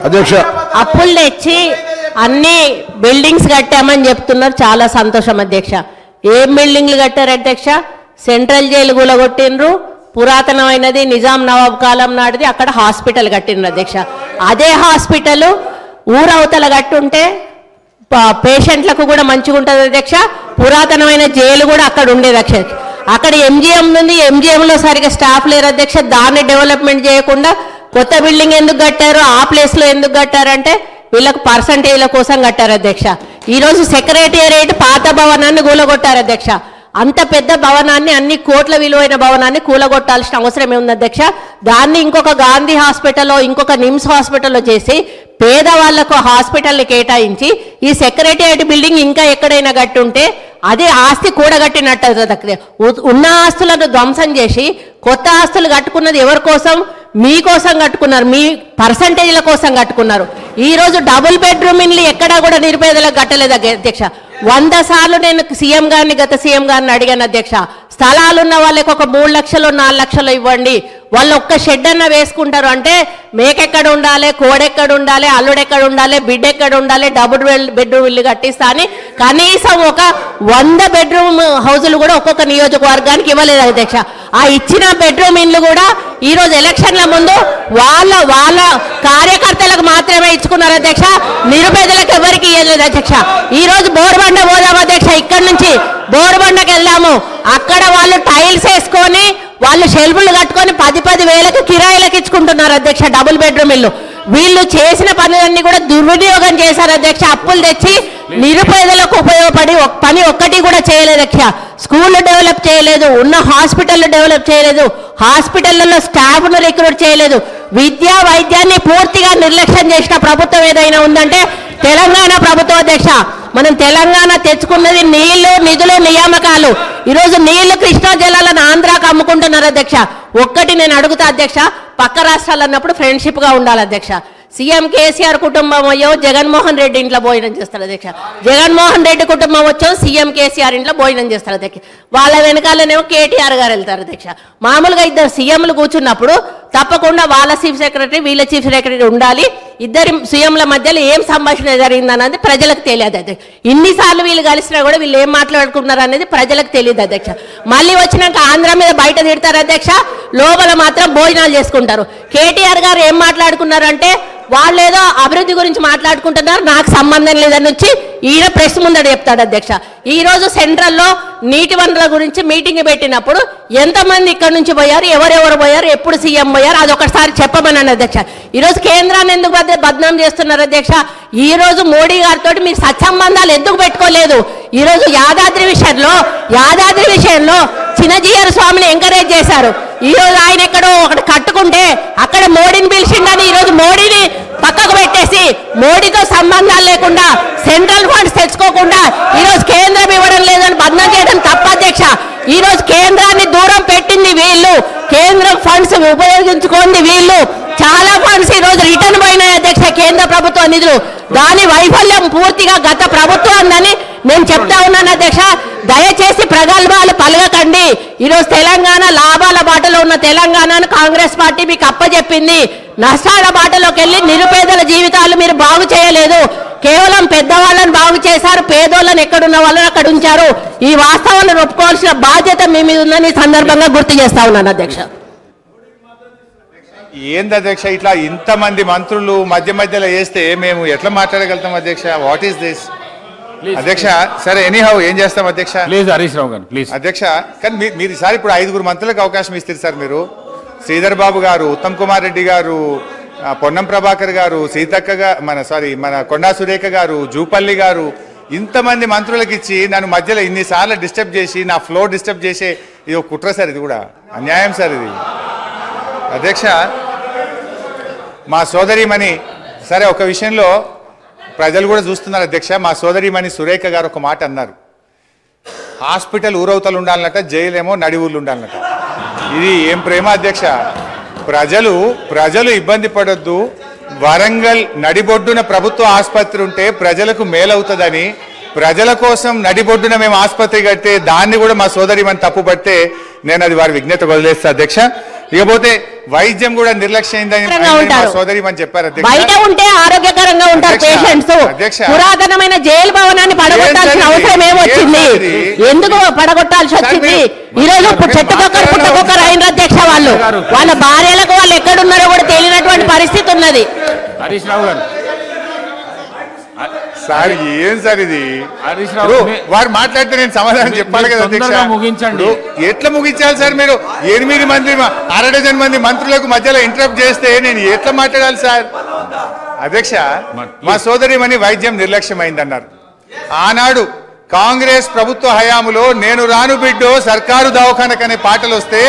అధ్యక్ష అప్పులు తెచ్చి అన్ని బిల్డింగ్స్ కట్టామని చెప్తున్నారు, చాలా సంతోషం అధ్యక్ష. ఏం బిల్డింగ్లు కట్టారు అధ్యక్ష? సెంట్రల్ జైలు కూలగొట్టిండ్రు, పురాతనమైనది నిజాం నవాబ్ కాలం నాటిది అక్కడ హాస్పిటల్ కట్టిండ్రు అధ్యక్ష. అదే హాస్పిటల్ ఊరవతల కట్టుంటే పేషెంట్లకు కూడా మంచిగా ఉంటుంది అధ్యక్ష. పురాతనమైన జైలు కూడా అక్కడ ఉండేది అధ్యక్ష. అక్కడ ఎంజిఎం ఉంది, ఎంజిఎంలో సరిగా స్టాఫ్ లేరు అధ్యక్ష. దాన్ని డెవలప్మెంట్ చేయకుండా కొత్త బిల్డింగ్ ఎందుకు కట్టారు, ఆ ప్లేస్లో ఎందుకు కట్టారంటే వీళ్ళకు పర్సంటేజ్ల కోసం కట్టారు అధ్యక్ష. ఈరోజు సెక్రటేరియట్ పాత భవనాన్ని కూలగొట్టారు అధ్యక్ష. అంత పెద్ద భవనాన్ని, అన్ని కోట్ల విలువైన భవనాన్ని కూలగొట్టాల్సిన అవసరం ఏముంది అధ్యక్ష? దాన్ని ఇంకొక గాంధీ హాస్పిటల్లో, ఇంకొక నిమ్స్ హాస్పిటల్లో చేసి పేదవాళ్లకు హాస్పిటల్ని కేటాయించి ఈ సెక్రటేరియట్ బిల్డింగ్ ఇంకా ఎక్కడైనా కట్టుంటే అదే ఆస్తి కూడగట్టినట్టు. ఉన్న ఆస్తులను ధ్వంసం చేసి కొత్త ఆస్తులు కట్టుకున్నది ఎవరి కోసం? మీకోసం కట్టుకున్నారు, మీ పర్సంటేజ్ల కోసం కట్టుకున్నారు. ఈరోజు డబుల్ బెడ్రూమ్ ఇల్లు ఎక్కడా కూడా నిరుపేదలకు కట్టలేదు అధ్యక్ష. 100 సార్లు నేను సీఎం గారిని, గత సీఎం గారిని అడిగాను అధ్యక్ష. స్థలాలు ఉన్న వాళ్ళకి ఒక 3 లక్షలు 4 లక్షలు ఇవ్వండి, వాళ్ళు ఒక్క షెడ్ అన్న వేసుకుంటారు అంటే మేకెక్కడ ఉండాలి, కోడెక్కడ ఉండాలి, అల్లుడెక్కడ ఉండాలి, బిడ్డ ఎక్కడ ఉండాలి, డబుల్ బెడ్రూమ్ ఇల్లు కట్టిస్తా అని కనీసం ఒక 100 బెడ్రూమ్ హౌజులు కూడా ఒక్కొక్క నియోజకవర్గానికి ఇవ్వలేదు అధ్యక్ష. ఆ ఇచ్చిన బెడ్రూమ్ ఇల్లు కూడా ఈరోజు ఎలక్షన్ల ముందు వాళ్ళ కార్యకర్తలకు మాత్రమే ఇచ్చుకున్నారు అధ్యక్ష. నిరుపేదలకు ఎవరికి ఇవ్వలేదు అధ్యక్ష. ఈరోజు బోర్బండ పోదాం అధ్యక్ష, ఇక్కడ నుంచి బోర్బండకి వెళ్దాము. అక్కడ వాళ్ళు టైల్స్ వేసుకొని వాళ్ళు షెల్ఫ్లు కట్టుకొని 10-10 వేలకు కిరాయిలకు ఇచ్చుకుంటున్నారు అధ్యక్ష డబుల్ బెడ్రూమ్ ఇల్లు. వీళ్ళు చేసిన పనులన్నీ కూడా దుర్వినియోగం చేశారు అధ్యక్ష. అప్పులు తెచ్చి నిరుపేదలకు ఉపయోగపడి పని ఒక్కటి కూడా చేయలేదు అధ్యక్ష. స్కూళ్ళు డెవలప్ చేయలేదు, ఉన్న హాస్పిటల్ డెవలప్ చేయలేదు, హాస్పిటళ్లలో స్టాఫ్ను రిక్రూట్ చేయలేదు, విద్యా వైద్యాన్ని పూర్తిగా నిర్లక్ష్యం చేసిన ప్రభుత్వం ఏదైనా ఉందంటే తెలంగాణ ప్రభుత్వం అధ్యక్ష. మనం తెలంగాణ తెచ్చుకున్నది నీళ్లు, నిధులు, నియామకాలు. ఈరోజు నీళ్లు కృష్ణా జలాలను ఆంధ్రాకు అమ్ముకుంటున్నారు అధ్యక్ష. ఒక్కటి నేను అడుగుతా అధ్యక్ష, పక్క రాష్ట్రాలు అన్నప్పుడు ఫ్రెండ్షిప్గా ఉండాలి అధ్యక్ష. సీఎం కేసీఆర్ కుటుంబం అయ్యో జగన్మోహన్ రెడ్డి ఇంట్లో భోజనం చేస్తారు అధ్యక్ష, జగన్మోహన్ రెడ్డి కుటుంబం వచ్చో సీఎం కేసీఆర్ ఇంట్లో భోజనం చేస్తారు అధ్యక్ష. వాళ్ళ వెనకాలనేమో కేటీఆర్ గారు వెళ్తారు అధ్యక్ష. మామూలుగా ఇద్దరు సీఎంలు కూర్చున్నప్పుడు తప్పకుండా వాళ్ళ చీఫ్ సెక్రటరీ, వీళ్ళ చీఫ్ సెక్రటరీ ఉండాలి. ఇద్దరి సీఎంల మధ్యలో ఏం సంభాషణ జరిగిందన్నది ప్రజలకు తెలియదు అధ్యక్ష. ఇన్నిసార్లు వీళ్ళు కలిసినా కూడా వీళ్ళు ఏం మాట్లాడుకున్నారు అనేది ప్రజలకు తెలియదు అధ్యక్ష. మళ్ళీ వచ్చినాక ఆంధ్ర మీద బయట తిడతారు అధ్యక్ష, లోపల మాత్రం భోజనాలు చేసుకుంటారు. కేటీఆర్ గారు ఏం మాట్లాడుకున్నారంటే వాళ్ళు ఏదో అభివృద్ధి గురించి మాట్లాడుకుంటున్నారు, నాకు సంబంధం లేదని వచ్చి ఈయన ప్రెస్ ముందట చెప్తాడు అధ్యక్ష. ఈరోజు సెంట్రల్లో నీటి వనరుల గురించి మీటింగ్ పెట్టినప్పుడు ఎంతమంది ఇక్కడ నుంచి పోయారు, ఎవరెవరు పోయారు, ఎప్పుడు సీఎం పోయారు, అది ఒకసారి చెప్పమన్నాను అధ్యక్ష. ఈరోజు కేంద్రాన్ని ఎందుకు బద్నాం చేస్తున్నారు అధ్యక్ష? ఈరోజు మోడీ గారితో మీరు సత్సంబంధాలు ఎందుకు పెట్టుకోలేదు? ఈరోజు యాదాద్రి విషయంలో చిన్నజీయర్ స్వామిని ఎంకరేజ్ చేశారు. ఈరోజు ఆయన ఎక్కడో ఒకటి కట్టుకుంటే అక్కడ మోడీని పిలిచిండని ఈరోజు మోడీని పక్కకు పెట్టేసి మోడీతో సంబంధాలు లేకుండా సెంట్రల్ ఫండ్స్ తెచ్చుకోకుండా ఈరోజు కేంద్రం ఇవ్వడం లేదని బద్నాం చేయడం తప్ప అధ్యక్ష. ఈరోజు కేంద్రాన్ని దూరం పెట్టింది వీళ్ళు, కేంద్రం ఫండ్స్ ఉపయోగించుకోండి వీళ్ళు. చాలా ఫండ్స్ ఈరోజు రిటర్న్ పోయినాయి అధ్యక్ష, కేంద్ర ప్రభుత్వ నిధులు. దాని వైఫల్యం పూర్తిగా గత ప్రభుత్వాన్ని నేను చెప్తా ఉన్నాను అధ్యక్ష. దయచేసి ప్రగల్భాలు పలగకండి. ఈరోజు తెలంగాణ లాభాల బాటలో ఉన్న తెలంగాణను కాంగ్రెస్ పార్టీ మీకు అప్పచెప్పింది. నష్టాల బాటలోకి వెళ్ళి నిరుపేదల జీవితాలు మీరు బాగు చేయలేదు, కేవలం పెద్దవాళ్ళని బాగు చేశారు, పేదోళ్ళని ఎక్కడున్న వాళ్ళని అక్కడ ఉంచారు. ఈ వాస్తవాలను ఒప్పుకోవాల్సిన బాధ్యత మీ మీద ఉందని సందర్భంగా గుర్తు చేస్తా ఉన్నాను అధ్యక్ష. ఏంది అధ్యక్ష ఇట్లా ఇంతమంది మంత్రులు మధ్యలో వేస్తే మేము ఎట్లా మాట్లాడగలుగుతాం అధ్యక్ష? వాట్ ఈస్ దిస్ అధ్యక్ష? సరే ఎనీహౌ ఏం చేస్తాం అధ్యక్ష? ప్లీజ్ హరీష్ రావు గారు ప్లీజ్. అధ్యక్ష కానీ మీరు ఈసారి ఇప్పుడు 5 మంత్రులకు అవకాశం ఇస్తారు సార్. మీరు శ్రీధర్ బాబు గారు, ఉత్తమ్ కుమార్ రెడ్డి గారు, పొన్నం ప్రభాకర్ గారు, సీతక్క మన కొండా సురేఖ గారు, జూపల్లి గారు, ఇంతమంది మంత్రులకు ఇచ్చి నన్ను మధ్యలో ఇన్నిసార్లు డిస్టర్బ్ చేసి నా ఫ్లో డిస్టర్బ్ చేసే ఇది ఒక కుట్ర సార్. ఇది కూడా అన్యాయం సార్ ఇది అధ్యక్ష. మా సోదరిమణి సరే ఒక విషయంలో ప్రజలు కూడా చూస్తున్నారు అధ్యక్ష. మా సోదరిమణి సురేఖ గారు ఒక మాట అన్నారు, హాస్పిటల్ ఊరవతలు ఉండాలన్నట, జైలు ఏమో నడి ఊర్లు ఉండాలన్నట. ఇది ఏం ప్రేమ అధ్యక్ష? ప్రజలు ఇబ్బంది పడొద్దు, వరంగల్ నడిబొడ్డున ప్రభుత్వ ఆసుపత్రి ఉంటే ప్రజలకు మేలవుతుందని ప్రజల కోసం నడిబొడ్డున మేము ఆసుపత్రి కడితే దాన్ని కూడా మా సోదరిమణి తప్పుపడితే నేను అది వారి విజ్ఞత వదిలేస్తా అధ్యక్ష. ఇకపోతే వైద్యం కూడా నిర్లక్ష్యమైందని సోదరి అని చెప్పారు అధ్యక్ష. బయట ఉంటే ఆరోగ్యకరంగా ఉంటారు పేషెంట్స్. పురాతనమైన జైలు భవనాన్ని పడగొట్టాల్సిన అవసరం ఏమొచ్చింది? ఎందుకు పడగొట్టాల్సి వచ్చింది? ఈ రోజు చెట్టుకొక్కరు పుట్టకొక్కరు అయిన అధ్యక్ష. వాళ్ళ భార్యలకు వాళ్ళు ఎక్కడున్నారో కూడా తెలియనటువంటి పరిస్థితి ఉన్నది. హరీష్ రావు గారు సార్ ఏం సార్ ఇది? వారు మాట్లాడితే నేను సమాధానం చెప్పాలి కదా అధ్యక్ష. ముగించండి. ఎట్లా ముగించాలి సార్? మీరు 8 మంది 1/2 డజన్ మంది మంత్రులకు మధ్యలో ఇంటరప్ట్ చేస్తే నేను ఎట్లా మాట్లాడాలి సార్? అధ్యక్ష, మా సోదరిమణి వైద్యం నిర్లక్ష్యమైందన్నారు. ఆనాడు కాంగ్రెస్ ప్రభుత్వ హయాములో నేను రాను బిడ్డో సర్కారు దవాఖానకనే పాటలు వస్తే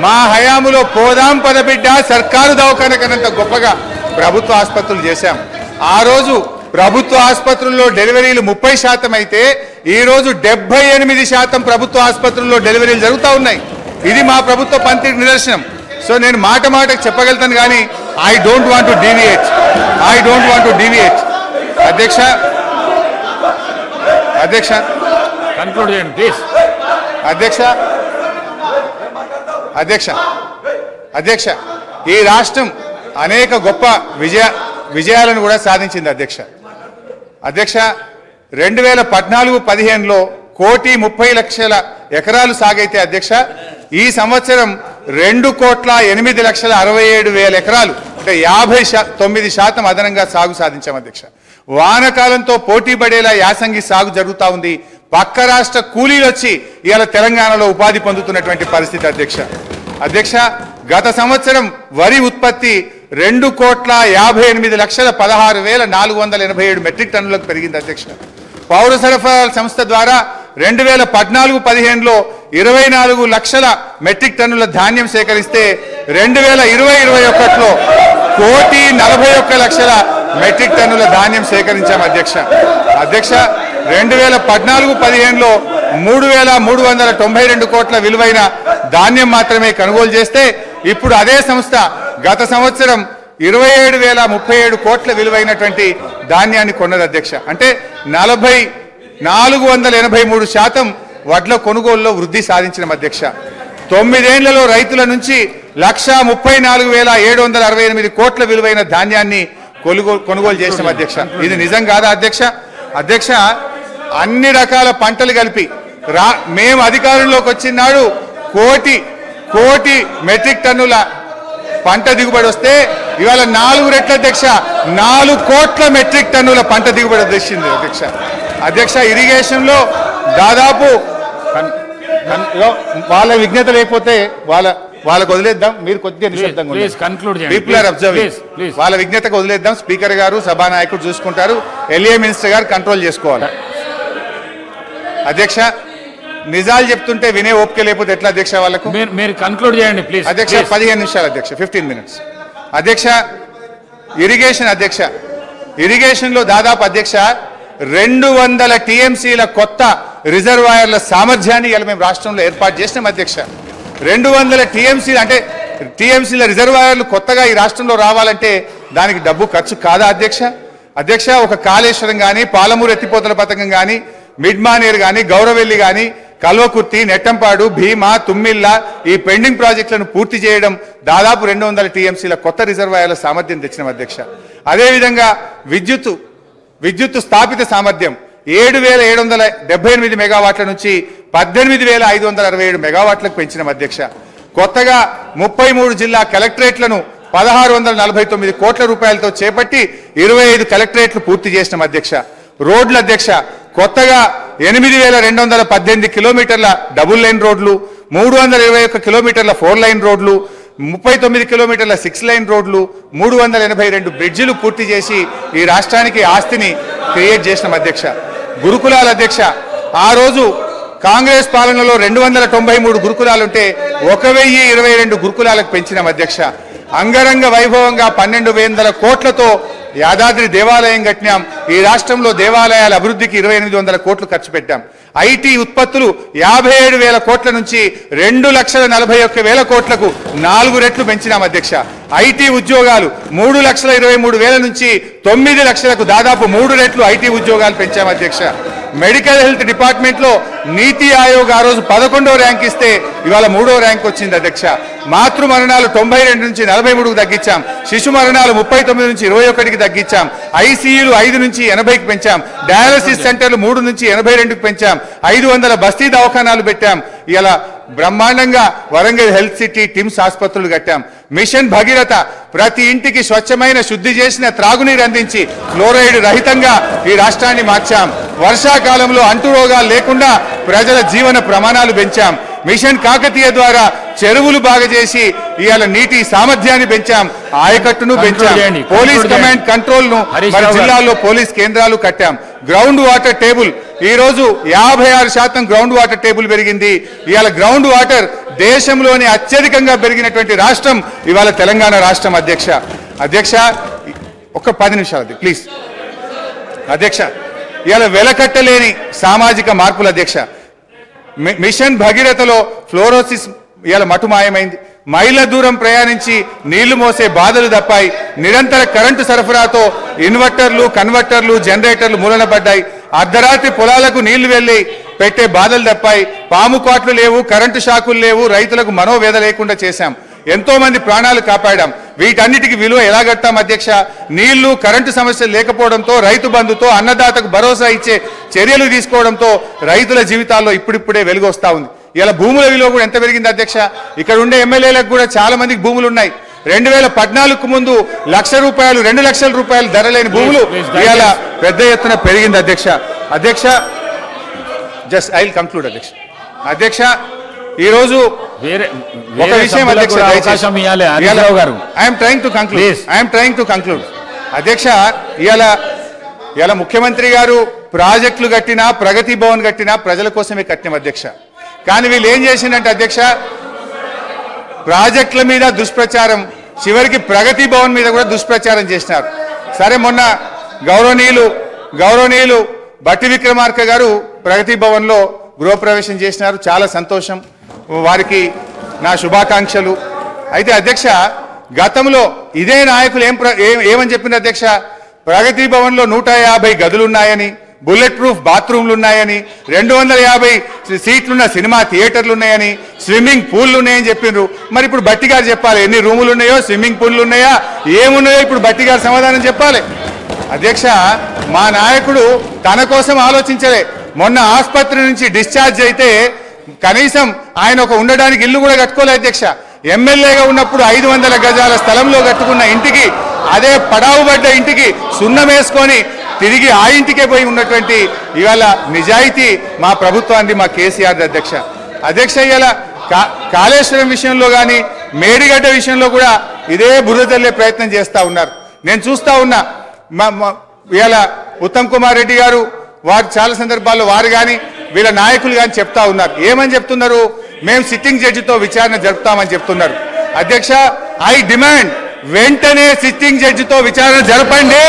మా హయాములో పోదాం పద బిడ్డ సర్కారు దవాఖానకనంత గొప్పగా ప్రభుత్వ ఆసుపత్రులు చేశాం. ఆ రోజు ప్రభుత్వ ఆసుపత్రుల్లో డెలివరీలు 30% అయితే ఈ రోజు 78% ప్రభుత్వ ఆసుపత్రుల్లో డెలివరీలు జరుగుతూ ఉన్నాయి. ఇది మా ప్రభుత్వ పంతికి నిదర్శనం. సో నేను మాటకు చెప్పగలుగుతాను కానీ I don't want to deviate. అధ్యక్ష కన్క్లూడ్ చేయండి ప్లీజ్. అధ్యక్ష ఈ రాష్ట్రం అనేక గొప్ప విజయాలను కూడా సాధించింది అధ్యక్ష. 2014-15లో 1,30,00,000 ఎకరాలు సాగైతే అధ్యక్ష ఈ సంవత్సరం 2,08,67,000 ఎకరాలు అంటే 59% అదనంగా సాగు సాధించాం అధ్యక్ష. వానకాలంతో పోటీ పడేలా యాసంగి సాగు జరుగుతూ ఉంది. పక్క రాష్ట్ర కూలీలు వచ్చి ఇవాళ తెలంగాణలో ఉపాధి పొందుతున్నటువంటి పరిస్థితి అధ్యక్ష. గత సంవత్సరం వరి ఉత్పత్తి 2,58,16,487 మెట్రిక్ టన్నులకు పెరిగింది అధ్యక్ష. పౌర సరఫరాల సంస్థ ద్వారా 2014-15లో 24 లక్షల మెట్రిక్ టన్నుల ధాన్యం సేకరిస్తే 2020-21లో 1,41,00,000 మెట్రిక్ టన్నుల ధాన్యం సేకరించాం అధ్యక్ష. 2014-15లో 3,392 కోట్ల విలువైన ధాన్యం మాత్రమే కొనుగోలు చేస్తే ఇప్పుడు అదే సంస్థ గత సంవత్సరం 27,037 కోట్ల విలువైనటువంటి ధాన్యాన్ని కొన్నది అధ్యక్ష. అంటే 483% వడ్ల కొనుగోలులో వృద్ధి సాధించిన అధ్యక్ష. 9 ఏళ్లలో రైతుల నుంచి 1,34,768 కోట్ల విలువైన ధాన్యాన్ని కొనుగోలు చేసిన అధ్యక్ష. ఇది నిజం కాదా అధ్యక్ష? అన్ని రకాల పంటలు కలిపి మేము అధికారంలోకి వచ్చిన నాడు కోటి మెట్రిక్ టన్నుల పంట దిగుబడి వస్తే ఇవాళ 4 రెట్ల అధ్యక్ష 4 కోట్ల మెట్రిక్ టన్నుల పంట దిగుబడి వచ్చింది అధ్యక్ష. ఇరిగేషన్లో దాదాపు వాళ్ళ విజ్ఞత లేకపోతే వాళ్ళకు వదిలేద్దాం. మీరు కొద్దిగా నిశ్శబ్దంగా పీపుల్ ఆర్ అబ్జర్వింగ్. వాళ్ళ విజ్ఞతకు వదిలేద్దాం. స్పీకర్ గారు సభానాయకుడు చూసుకుంటారు. ఎల్ఏ మినిస్టర్ గారు కంట్రోల్ చేసుకోవాలి అధ్యక్ష. నిజాలు చెప్తుంటే వినే ఓపిక లేకపోతే ఎట్లా అధ్యక్ష? వాళ్ళకు మీరు కన్క్లూడ్ చేయండి ప్లీజ్ అధ్యక్ష. 15 నిమిషాలు అధ్యక్ష, 15 minutes అధ్యక్ష. ఇరిగేషన్లో దాదాపు అధ్యక్ష 200 TMCల కొత్త రిజర్వాయర్ల సామర్థ్యాన్ని ఇలా మేము రాష్ట్రంలో ఏర్పాటు చేసినాం అధ్యక్ష. 200 TMCలు అంటే TMCల రిజర్వాయర్లు కొత్తగా ఈ రాష్ట్రంలో రావాలంటే దానికి డబ్బు ఖర్చు కాదా అధ్యక్ష? ఒక కాళేశ్వరం కానీ, పాలమూరు ఎత్తిపోతల పథకం కానీ, మిడ్మానేర్ కానీ, గౌరవెల్లి కానీ, కల్వకుర్తి, నెట్టంపాడు, భీమా, తుమ్మిళ్ళ ఈ పెండింగ్ ప్రాజెక్టులను పూర్తి చేయడం దాదాపు 200 TMCల కొత్త రిజర్వాయర్ల సామర్థ్యం తెచ్చినాం అధ్యక్ష. అదేవిధంగా విద్యుత్ స్థాపిత సామర్థ్యం 7,778 మెగావాట్ల నుంచి 18,567 మెగావాట్లకు పెంచినాం అధ్యక్ష. కొత్తగా 33 జిల్లా కలెక్టరేట్లను 1,649 కోట్ల రూపాయలతో చేపట్టి 25 కలెక్టరేట్లు పూర్తి చేసినాం అధ్యక్ష. రోడ్లు అధ్యక్ష కొత్తగా 8,218 కిలోమీటర్ల డబుల్ లైన్ రోడ్లు, 321 కిలోమీటర్ల 4 లైన్ రోడ్లు, 39 కిలోమీటర్ల 6 లైన్ రోడ్లు, 382 బ్రిడ్జిలు పూర్తి చేసి ఈ రాష్ట్రానికి ఆస్తిని క్రియేట్ చేసినాం అధ్యక్ష. గురుకులాల అధ్యక్ష ఆ రోజు కాంగ్రెస్ పాలనలో 293 గురుకులాలుంటే 1,022 గురుకులాలకు పెంచినాం అధ్యక్ష. అంగరంగ వైభవంగా 1,200 కోట్లతో యాదాద్రి దేవాలయం కట్టినాం. ఈ రాష్ట్రంలో దేవాలయాల అభివృద్ధికి 2,800 కోట్లు ఖర్చు పెట్టాం. ఐటీ ఉత్పత్తులు 57,000 కోట్ల నుంచి 2,41,000 కోట్లకు 4 రెట్లు పెంచినాం అధ్యక్ష. ఐటీ ఉద్యోగాలు 3,23,000 నుంచి 9 లక్షలకు దాదాపు 3 రెట్లు ఐటీ ఉద్యోగాలు పెంచాం అధ్యక్ష. మెడికల్ హెల్త్ డిపార్ట్మెంట్లో నీతి ఆయోగ్ ఆ రోజు 11వ ర్యాంక్ ఇస్తే ఇవాళ 3వ ర్యాంక్ వచ్చింది అధ్యక్ష. మాతృ మరణాలు 92 నుంచి 43కు తగ్గించాం. శిశు మరణాలు 39 నుంచి 21కి తగ్గించాం. ఐసీయూలు 5 నుంచి 80కి పెంచాం. డయాలసిస్ సెంటర్లు 3 నుంచి 82కి పెంచాం. 500 బస్తీ దవాఖానాలు పెట్టాం. ఇలా బ్రహ్మాండంగా వరంగల్ హెల్త్ సిటీ టిమ్స్ ఆసుపత్రులు కట్టాం. మిషన్ భగీరథ ప్రతి ఇంటికి స్వచ్ఛమైన శుద్ధి చేసిన త్రాగునీరు అందించి ఫ్లోరైడ్ రహితంగా ఈ రాష్ట్రాన్ని మార్చాం. వర్షాకాలంలో అంటురోగాలు లేకుండా ప్రజల జీవన ప్రమాణాలు పెంచాం. మిషన్ కాకతీయ ద్వారా చెరువులు బాగా చేసి ఇవాళ నీటి సామర్థ్యాన్ని పెంచాం. ఆయకట్టును పెంచాం. పోలీస్ కమాండ్ కంట్రోల్ ను మన జిల్లాల్లో పోలీస్ కేంద్రాలు కట్టాం. గ్రౌండ్ వాటర్ టేబుల్ ఈ రోజు 56% గ్రౌండ్ వాటర్ టేబుల్ పెరిగింది. ఇవాళ గ్రౌండ్ వాటర్ దేశంలోని అత్యధికంగా పెరిగినటువంటి రాష్ట్రం ఇవాళ తెలంగాణ రాష్ట్రం అధ్యక్ష. ఒక 10 నిమిషాలు ప్లీజ్ అధ్యక్ష. ఇవాళ వెలకట్టలేని సామాజిక మార్పులు అధ్యక్ష. మిషన్ భగీరథలో ఫ్లోరోసిస్ ఇవాళ మటుమాయమైంది. మైళ్ళ దూరం ప్రయాణించి నీళ్లు మోసే బాధలు తప్పాయి. నిరంతర కరెంటు సరఫరాతో ఇన్వర్టర్లు, కన్వర్టర్లు, జనరేటర్లు మూలన పడ్డాయి. అర్ధరాత్రి పొలాలకు నీళ్లు వెళ్లి పెట్టే బాధలు తప్పాయి. పాము కాట్లు లేవు, కరెంటు షాకులు లేవు. రైతులకు మనోవేద లేకుండా చేశాం. ఎంతో మంది ప్రాణాలు కాపాడాం. వీటన్నిటికి విలువ ఎలా కట్టాం అధ్యక్ష? నీళ్లు, కరెంటు సమస్యలు లేకపోవడంతో, రైతు బంధుతో, అన్నదాతకు భరోసా ఇచ్చే చర్యలు తీసుకోవడంతో రైతుల జీవితాల్లో ఇప్పుడిప్పుడే వెలుగు వస్తా ఉంది. ఇలా భూముల విలువ కూడా ఎంత పెరిగింది అధ్యక్ష? ఇక్కడ ఉండే ఎమ్మెల్యేలకు కూడా చాలా మందికి భూములు ఉన్నాయి. 2014కు ముందు ₹1,00,000, ₹2,00,000 ధర లేని భూములు ఇలా పెద్ద ఎత్తున పెరిగింది అధ్యక్ష. జస్ట్ ఐ విల్ కంక్లూడ్ అధ్యక్ష. ఈ రోజు ఒక విషయం అధ్యక్ష, ఐఎమ్ ట్రైంగ్ టు కంక్లూడ్ అధ్యక్ష. ఇలా ముఖ్యమంత్రి గారు ప్రాజెక్టులు కట్టినా, ప్రగతి భవన్ కట్టినా ప్రజల కోసమే కట్టినాం అధ్యక్ష. కానీ వీళ్ళు ఏం చేసిందంటే అధ్యక్ష, ప్రాజెక్టుల మీద దుష్ప్రచారం, చివరికి ప్రగతి భవన్ మీద కూడా దుష్ప్రచారం చేసినారు. సరే, మొన్న గౌరవనీయులు బట్టి విక్రమార్క గారు ప్రగతి భవన్లో గృహప్రవేశం చేసినారు. చాలా సంతోషం, వారికి నా శుభాకాంక్షలు. అయితే అధ్యక్ష, గతంలో ఇదే నాయకులు ఏమని చెప్పిన అధ్యక్ష, ప్రగతి భవన్లో 150 గదులున్నాయని, బుల్లెట్ ప్రూఫ్ బాత్రూమ్లు ఉన్నాయని, 250 సీట్లున్న సినిమా థియేటర్లు ఉన్నాయని, స్విమ్మింగ్ పూల్లు ఉన్నాయని చెప్పిండ్రు. మరి ఇప్పుడు బట్టి గారు చెప్పాలి ఎన్ని రూములు ఉన్నాయో, స్విమ్మింగ్ పూల్లు ఉన్నాయా, ఏమున్నాయో ఇప్పుడు బట్టి గారు సమాధానం చెప్పాలి. అధ్యక్ష, మా నాయకుడు తన కోసం ఆలోచించలే. మొన్న ఆసుపత్రి నుంచి డిశ్చార్జ్ అయితే కనీసం ఆయన ఒక ఉండడానికి ఇల్లు కూడా కట్టుకోలే అధ్యక్ష. ఎమ్మెల్యేగా ఉన్నప్పుడు 500 గజాల స్థలంలో కట్టుకున్న ఇంటికి, అదే పడావుబడ్డ ఇంటికి సున్నం వేసుకొని తిరిగి ఆ ఇంటికే పోయి ఉన్నటువంటి ఇవాళ నిజాయితీ మా ప్రభుత్వాన్ని, మా కేసీఆర్ అధ్యక్ష. ఇవాళ కాళేశ్వరం విషయంలో కానీ, మేడిగడ్డ విషయంలో కూడా ఇదే బురద చల్లే ప్రయత్నం చేస్తూ ఉన్నారు. నేను చూస్తూ ఉన్నా. ఇవాళ ఉత్తమ్ కుమార్ రెడ్డి గారు వారు చాలా సందర్భాల్లో వారు కానీ వీళ్ళ నాయకులు కానీ చెప్తా ఉన్నారు. ఏమని చెప్తున్నారు? మేము సిట్టింగ్ జడ్జితో విచారణ జరుపుతామని చెప్తున్నారు. అధ్యక్ష, ఐ డిమాండ్ వెంటనే సిట్టింగ్ జడ్జితో విచారణ జరపండి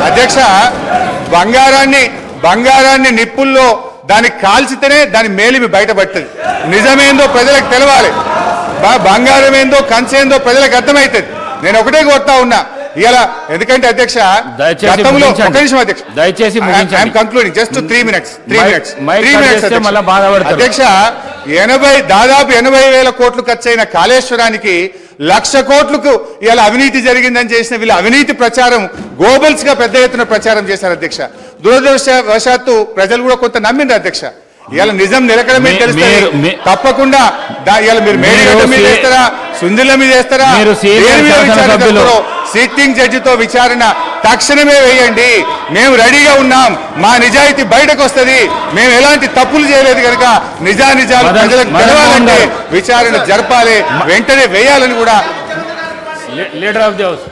అధ్యక్ష. బంగారాన్ని నిప్పుల్లో దానికి కాల్చితేనే దాని మేలిమి బయటపడుతుంది. నిజమేందో ప్రజలకు తెలవాలి, బంగారం ఏందో కంచేందో ప్రజలకు అర్థమవుతుంది. నేను ఒకటే కోరుతా ఉన్నా ఇలా, ఎందుకంటే అధ్యక్ష గతంలో ఒక నిమిషం అధ్యక్ష, దయచేసి కంక్లూడింగ్ జస్ట్ 3 minutes అధ్యక్ష. దాదాపు 80,000 కోట్లు ఖర్చయిన కాళేశ్వరానికి 1,00,000 కోట్లకు ఇలా అవినీతి జరిగిందని చేసిన వీళ్ళ అవినీతి ప్రచారం గోబల్స్ గా పెద్ద ఎత్తున ప్రచారం చేశారు అధ్యక్ష. దురదృష్టవశాత్తు ప్రజలు కూడా కొంత నమ్మిండ్రు అధ్యక్ష. ఇవాళ నిజం నిలకడమే తెలుస్తుంది. తప్పకుండా ఇవాళ మీరు మేడిగడ్డ మీద వేస్తారా, సుందిల మీద వేస్తారా, సిట్టింగ్ జడ్జితో విచారణ తక్షణమే వేయండి. మేము రెడీగా ఉన్నాం. మా నిజాయితీ బయటకు వస్తుంది. మేము ఎలాంటి తప్పులు చేయలేదు కనుక నిజాలు ప్రజలకు తెలవాలంటే విచారణ జరపాలి, వెంటనే వేయాలని కూడా లీడర్ ఆఫ్ ది హౌస్